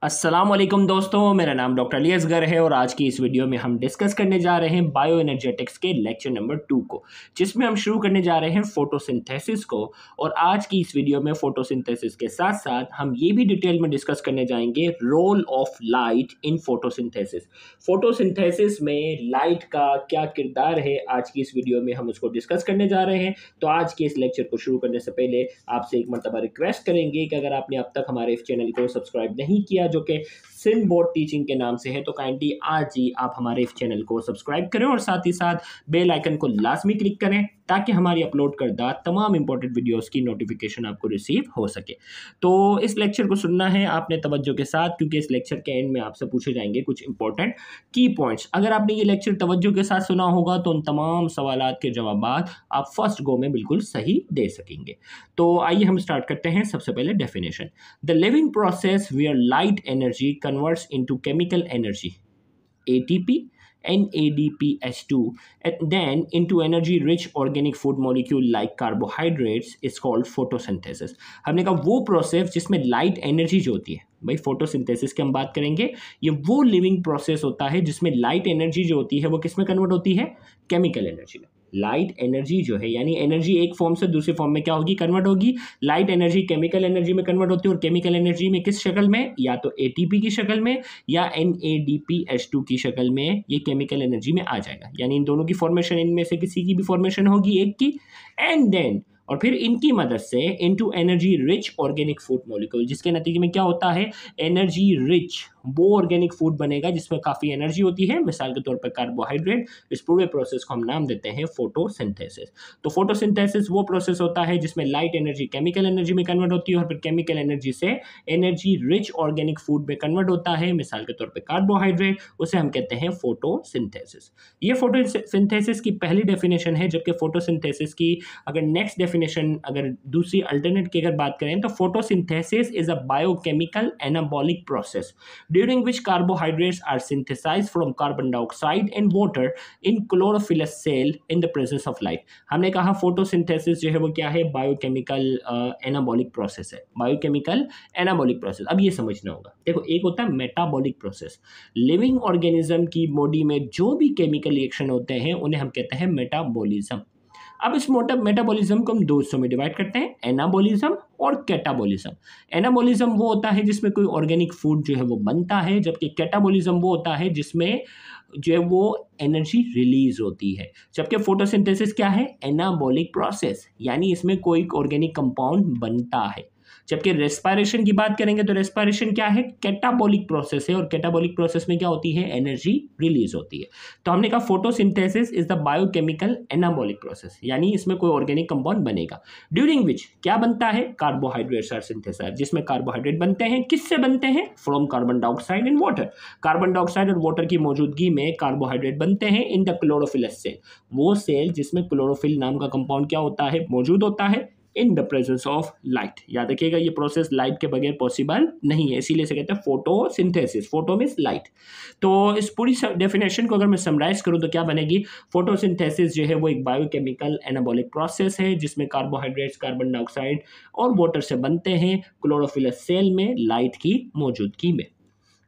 अस्सलाम वालेकुम दोस्तों, मेरा नाम डॉक्टर अली असगर है और आज की इस वीडियो में हम डिस्कस करने जा रहे हैं बायो एनर्जेटिक्स के लेक्चर नंबर 2 को, जिसमें हम शुरू करने जा रहे हैं फोटोसिंथेसिस को। और आज की इस वीडियो में फोटोसिंथेसिस के साथ साथ हम ये भी डिटेल में डिस्कस करने जाएंगे role of light in photosynthesis. Photosynthesis में लाइट का क्या किरदार है, आज की इस वीडियो में हम उसको डिस्कस करने जा रहे हैं। तो आज के इस लेक्चर को शुरू करने से पहले आपसे एक मरतबा रिक्वेस्ट करेंगे कि अगर आपने अब तक हमारे इस चैनल को सब्सक्राइब नहीं किया, जो कि सिंध बोर्ड टीचिंग के नाम से है, तो काइंडली आज ही आप हमारे इस चैनल को सब्सक्राइब करें और साथ ही साथ बेल आइकन को लाजमी क्लिक करें ताकि हमारी अपलोड करदा तमाम इंपॉर्टेंट वीडियोस की नोटिफिकेशन आपको रिसीव हो सके। तो इस लेक्चर को सुनना है आपने तवज्जो के साथ, क्योंकि इस लेक्चर के एंड में आपसे पूछे जाएंगे कुछ इंपॉर्टेंट की पॉइंट्स। अगर आपने ये लेक्चर तवज्जो के साथ सुना होगा तो उन तमाम सवालात के जवाब आप फर्स्ट गो में बिल्कुल सही दे सकेंगे। तो आइए हम स्टार्ट करते हैं। सबसे पहले definition: the living process where light energy converts into chemical energy ATP, NADPH2, and then into energy-rich organic food molecule like carbohydrates is called photosynthesis। हमने कहा वो प्रोसेस जिसमें लाइट एनर्जी जो होती है, भाई फोटोसिंथेसिस की हम बात करेंगे, ये वो लिविंग प्रोसेस होता है जिसमें लाइट एनर्जी जो होती है वो किस में कन्वर्ट होती है? केमिकल एनर्जी में। लाइट एनर्जी जो है, यानी एनर्जी एक फॉर्म से दूसरी फॉर्म में क्या होगी? कन्वर्ट होगी। लाइट एनर्जी केमिकल एनर्जी में कन्वर्ट होती है, और केमिकल एनर्जी में किस शक्ल में? या तो ATP की शक्ल में या NADPH2 की शक्ल में ये केमिकल एनर्जी में आ जाएगा। यानी इन दोनों की फॉर्मेशन, इनमें से किसी की भी फॉर्मेशन होगी एक की, एंड देन और फिर इनकी मदद से into energy rich organic food molecule, जिसके नतीजे में क्या होता है? एनर्जी रिच वो ऑर्गेनिक फूड बनेगा जिसमें काफ़ी एनर्जी होती है, मिसाल के तौर पर कार्बोहाइड्रेट। इस पूरे प्रोसेस को हम नाम देते हैं फोटोसिंथेसिस। तो फोटोसिंथेसिस वो प्रोसेस होता है जिसमें लाइट एनर्जी केमिकल एनर्जी में कन्वर्ट होती है और फिर केमिकल एनर्जी से एनर्जी रिच ऑर्गेनिक फूड में कन्वर्ट होता है, मिसाल के तौर पर कार्बोहाइड्रेट। उसे हम कहते हैं फोटोसिंथेसिस। ये फोटोसिंथेसिस की पहली डेफिनेशन है, जबकि फोटोसिंथेसिस की अगर नेक्स्ट डेफिनेशन, अगर दूसरी अल्टरनेट की अगर बात करें, तो photosynthesis is a biochemical anabolic process during which carbohydrates are synthesized from carbon dioxide and water in chlorophyll cell in the presence of light। हमने कहा फोटोसिंथेसिस जो है वो क्या है? बायोकेमिकल एनाबॉलिक प्रोसेस है। बायोकेमिकल एनाबॉलिक प्रोसेस, अब ये समझना होगा। देखो, एक होता है मेटाबॉलिक प्रोसेस। लिविंग ऑर्गेनिज्म की बॉडी में जो भी केमिकल रिएक्शन होते हैं उन्हें हम कहते हैं मेटाबॉलिज्म। अब इस मेटाबॉलिज्म को हम दो हिस्सों में डिवाइड करते हैं, एनाबॉलिज्म और कैटाबॉलिज्म। एनाबॉलिज्म वो होता है जिसमें कोई ऑर्गेनिक फूड जो है वो बनता है, जबकि कैटाबॉलिज्म वो होता है जिसमें जो है वो एनर्जी रिलीज होती है। जबकि फोटोसिंथेसिस क्या है? एनाबॉलिक प्रोसेस, यानी इसमें कोई ऑर्गेनिक कंपाउंड बनता है। जबकि रेस्पिरेशन की बात करेंगे तो रेस्पिरेशन क्या है? कैटाबॉलिक प्रोसेस है, और कैटाबॉलिक प्रोसेस में क्या होती है? एनर्जी रिलीज होती है। तो हमने कहा photosynthesis is the biochemical anabolic process, यानी इसमें कोई ऑर्गेनिक कंपाउंड बनेगा, ड्यूरिंग विच क्या बनता है? कार्बोहाइड्रेट्स आर सिंथेसाइज्ड, जिसमें कार्बोहाइड्रेट बनते हैं। किससे बनते हैं? From carbon dioxide and water. Carbon dioxide और वाटर की मौजूदगी में कार्बोहाइड्रेट बनते हैं इन द क्लोरोफिल सेल, वो सेल जिसमें क्लोरोफिल नाम का कंपाउंड क्या होता है? मौजूद होता है in the presence of light. याद रखिएगा, ये प्रोसेस लाइट के बगैर पॉसिबल नहीं है, इसीलिए से कहते हैं फोटोसिंथेसिस। Photo means light. तो इस पूरी डेफिनेशन को अगर मैं समराइज करूं तो क्या बनेगी? फोटोसिंथेसिस जो है वो एक बायोकेमिकल एनाबॉलिक प्रोसेस है जिसमें कार्बोहाइड्रेट्स कार्बन डाइऑक्साइड और वाटर से बनते हैं क्लोरोफिल सेल में लाइट की मौजूदगी में।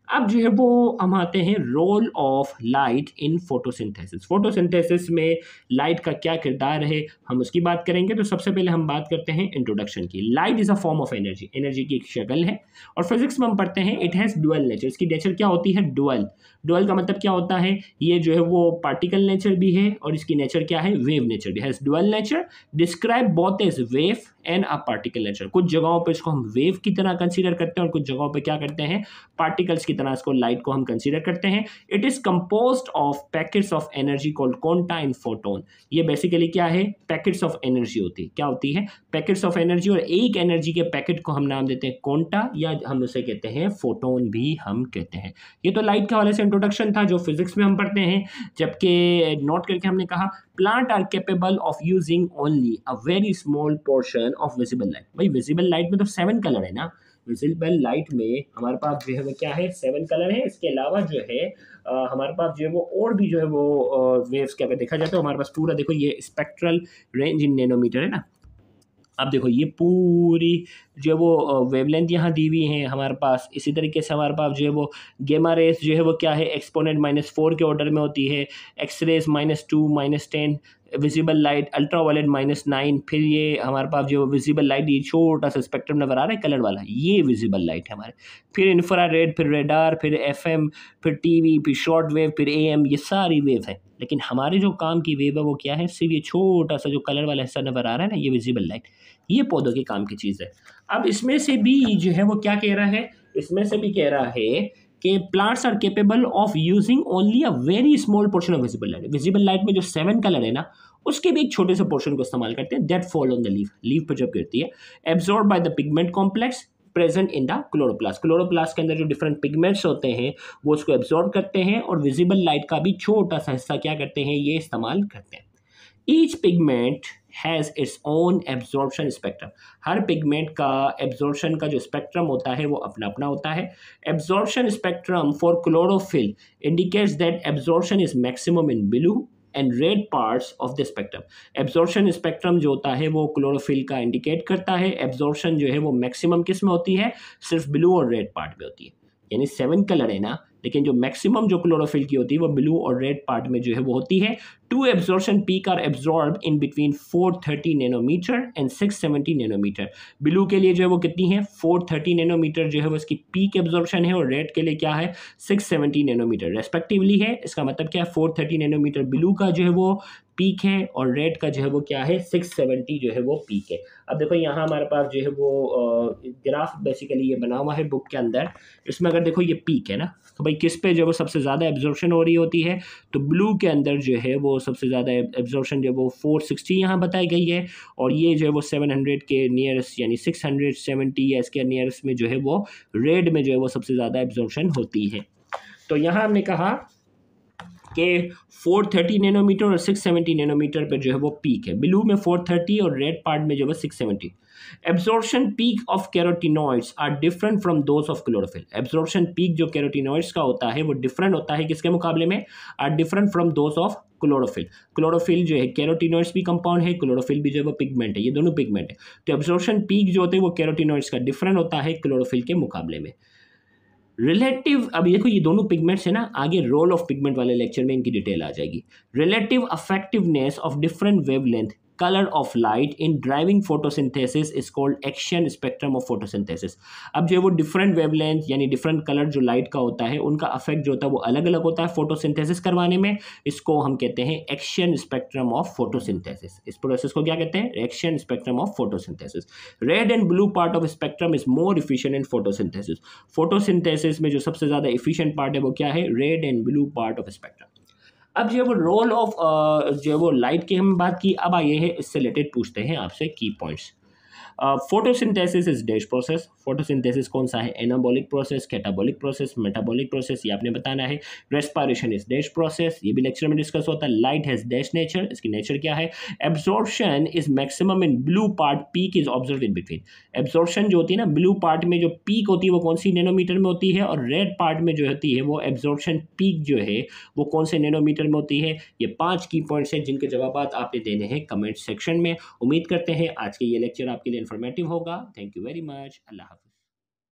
अब जो है वो हम आते हैं role of light in photosynthesis. Photosynthesis में लाइट का क्या किरदार है, हम उसकी बात करेंगे। तो सबसे पहले हम बात करते हैं इंट्रोडक्शन की। Light is a form of energy, energy की एक शक्ल है, और फिजिक्स में हम पढ़ते हैं इट हैज़ डुअल नेचर। इसकी नेचर क्या होती है? डुअल। डुअल का मतलब क्या होता है? ये जो है वो पार्टिकल नेचर भी है और इसकी नेचर क्या है? वेव नेचर भी। Has dual nature, describe both as wave and a particle nature. कुछ जगहों पे इसको हम वेव की तरह कंसीडर करते हैं और कुछ जगहों पे क्या करते हैं? पार्टिकल्स की तरह इसको, लाइट को हम कंसीडर करते हैं। It is composed of packets of energy called quanta and photon. ये बेसिकली क्या है? पैकेट्स ऑफ एनर्जी होती है। क्या होती है? पैकेट्स ऑफ एनर्जी, और एक एनर्जी के पैकेट को हम नाम देते हैं क्वांटा, या हम उसे कहते हैं फोटोन भी हम कहते हैं। ये तो लाइट के हवाले से इंट्रोडक्शन था जो फिजिक्स में हम पढ़ते हैं। जबकि नोट करके हमने कहा plant are capable of using only a very small portion of visible light. भाई विजिबल लाइट में तो 7 कलर है ना, विजिबल लाइट में हमारे पास जो है वो क्या है? 7 कलर है। इसके अलावा जो है हमारे पास जो है वो और भी जो है वो वेव्स क्या देखा जाए तो हमारे पास पूरा देखो ये स्पेक्ट्रल रेंज इन नैनोमीटर है ना। अब देखो ये पूरी जो है वो वेवलेंथ यहाँ दी हुई है हमारे पास। इसी तरीके से हमारे पास जो है वो गेमा रेस जो है वो क्या है, एक्सपोनेंट -4 के ऑर्डर में होती है, X rays -2 -10, visible light ultraviolet -9। फिर ये हमारे पास जो विजिबल लाइट, ये छोटा सा स्पेक्ट्रम नजर आ रहा है कलर वाला, ये विजिबल लाइट है हमारे। फिर इंफ्रारेड, फिर रेडार, फिर एफएम, फिर टीवी, फिर शॉर्ट वेव, फिर एएम, ये सारी वेव है। लेकिन हमारे जो काम की वेव है वो क्या है, सिर्फ ये छोटा सा जो कलर वाला हिस्सा नजर आ रहा है ना, ये विजिबल लाइट, ये पौधों के काम की चीज़ है। अब इसमें से भी जो है वो क्या कह रहा है, इसमें से भी कह रहा है कि plants are capable of using only a very small portion of visible light. Visible light में जो 7 कलर है ना, उसके भी एक छोटे से पोर्शन को इस्तेमाल करते हैं, that fall on the leaf, leaf पर जब गिरती है, absorb by the pigment complex present in the chloroplast. Chloroplast के अंदर जो डिफरेंट पिगमेंट्स होते हैं वो उसको एब्जॉर्ब करते हैं और विजिबल लाइट का भी छोटा सा हिस्सा क्या करते हैं, ये इस्तेमाल करते हैं। Each pigment has its own absorption spectrum. Her pigment का एब्जॉर्प्शन का जो स्पेक्ट्रम होता है वो अपना अपना होता है। Absorption spectrum for chlorophyll indicates that absorption is maximum in blue and red parts of the spectrum. Absorption spectrum जो होता है वो क्लोरोफिल का इंडिकेट करता है। एब्जॉर्प्शन जो है वो मैक्सिमम किस में होती है, सिर्फ ब्लू और रेड पार्ट में होती है। यानी 7 कलर है ना, लेकिन जो मैक्सिमम जो क्लोरोफिल की होती है वो ब्लू और रेड पार्ट में जो है वो होती है। 2 absorption peak are absorb in between 430 nanometer and 670 nanometer. Blue के लिए जो है वो कितनी है, 430 नैनोमीटर जो है वो इसकी पीक एब्जॉर्प्शन है, और रेड के लिए क्या है, 670 नैनोमीटर रेस्पेक्टिवली है। इसका मतलब क्या है, 430 नैनोमीटर ब्लू का जो है वो पीक है और रेड का जो है वो क्या है, 670 जो है वो पीक है। अब देखो यहाँ हमारे पास जो है वो ग्राफ बेसिकली ये बना हुआ है बुक के अंदर। इसमें अगर देखो ये पीक है ना, तो भाई किस पे जो है वो सबसे ज़्यादा एब्जॉर्प्शन हो रही होती है, तो ब्लू के अंदर जो है वो सबसे ज़्यादा एब्जॉर्प्शन जो है वो 460 यहाँ बताई गई है, और ये जो है वो 700 के नियरेस्ट यानी 670 या इसके नियरेस्ट में जो है वो रेड में जो है वो सबसे ज़्यादा एब्जॉर्प्शन होती है। तो यहाँ हमने कहा कि 430 नैनोमीटर और 670 नैनोमीटर पर जो है वो पीक है, ब्लू में 430 और रेड पार्ट में जो है 670। Absorption peak of carotenoids are different from those of chlorophyll. Absorption peak जो कैरोटिनॉइड्स का होता है वो डिफरेंट होता है किसके मुकाबले में, are different from those of chlorophyll. Chlorophyll जो है कैरोटिनॉइड्स भी कंपाउंड है, क्लोरोफिल भी जो है वो पिगमेंट है, ये दोनों पिगमेंट है। तो एब्जॉर्प्शन पीक जो होते हैं वो कैरोटिनॉइड्स का डिफरेंट होता है क्लोरोफिल के मुकाबले में। रिलेटिव, अब देखो ये दोनों पिगमेंट्स है ना, आगे रोल ऑफ पिगमेंट वाले लेक्चर में इनकी डिटेल आ जाएगी। Relative effectiveness of different wavelength colour of light in driving photosynthesis is called action spectrum of photosynthesis. अब जो है वो डिफरेंट वेवलेंथ यानी डिफरेंट कलर जो लाइट का होता है उनका अफेक्ट जो होता है वो अलग अलग होता है फोटोसिंथेसिस करवाने में, इसको हम कहते हैं एक्शन स्पेक्ट्रम ऑफ फोटोसिंथेसिस। इस प्रोसेस को क्या कहते हैं, action spectrum of photosynthesis. Red and blue part of spectrum is more efficient in photosynthesis. Photosynthesis में जो सबसे ज़्यादा इफिशिएंट पार्ट है वो क्या है, red and blue part of spectrum. अब जो है वो रोल ऑफ जो है वो लाइट की हम बात की, अब आइए है इससे रिलेटेड पूछते हैं आपसे की points. Photosynthesis is dash process. Photosynthesis कौन सा है, anabolic process, catabolic process, metabolic process, ये आपने बताना है। रेस्पिरेशन इज डैश प्रोसेस, ये भी लेक्चर में डिस्कस होता है। लाइट हैज डैश नेचर, इसकी नेचर क्या है। Absorption is maximum in blue part, peak is observe in between. Absorption जो होती है ना ब्लू पार्ट में जो पीक होती है वो कौन सी नैनोमीटर में होती है, और रेड पार्ट में जो होती है वो एब्जॉर्प्शन पीक जो है वो कौन से नैनोमीटर में होती है। ये 5 की पॉइंट्स हैं जिनके जवाब आपने देने हैं कमेंट सेक्शन में। उम्मीद करते हैं आज के ये लेक्चर आपके लिए इन्फॉर्मेटिव होगा। Thank you very much. अल्लाह हाफ़िज़।